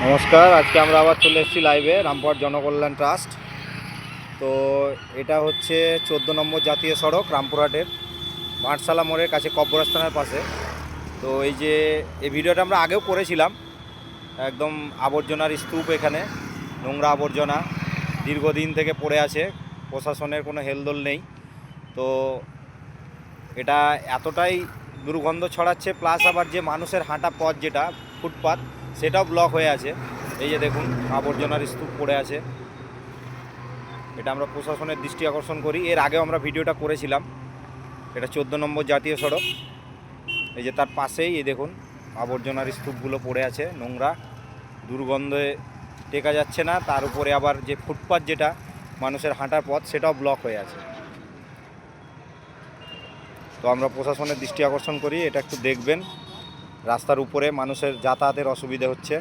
নমস্কার, আজকে আমরা আবার চলে এসেছি লাইভে রামপুরহাট জনকল্যাণ ট্রাস্ট। তো এটা হচ্ছে 14 নম্বর জাতীয় সড়ক রামপুরহাটের ভাটশালা মোড়ের কাছে কব্বরস্থানের পাশে। তো এই ভিডিওটা আমরা আগেও করেছিলাম। একদম আবর্জনার স্তূপ, এখানে নোংরা আবর্জনা দীর্ঘদিন থেকে পড়ে আছে, প্রশাসনের কোনো হেলদোল নেই। তো এটা এতটাই দুর্গন্ধ ছড়াচ্ছে, প্লাস আবার যে মানুষের হাঁটা পথ যেটা ফুটপাত সেটাও ব্লক হয়ে আছে। এই যে দেখুন আবর্জনার স্তূপ পড়ে আছে। এটা আমরা প্রশাসনের দৃষ্টি আকর্ষণ করি। এর আগেও আমরা ভিডিওটা করেছিলাম। এটা 14 নম্বর জাতীয় সড়ক। এই যে তার পাশেই এই দেখুন আবর্জনার স্তূপগুলো পড়ে আছে, নোংরা, দুর্গন্ধে টেকা যাচ্ছে না। তার উপরে আবার যে ফুটপাত যেটা মানুষের হাঁটার পথ সেটাও ব্লক হয়ে আছে। তো আমরা প্রশাসনের দৃষ্টি আকর্ষণ করি, এটা একটু দেখবেন। রাস্তার উপরে মানুষের যাতায়াতের অসুবিধা হচ্ছে।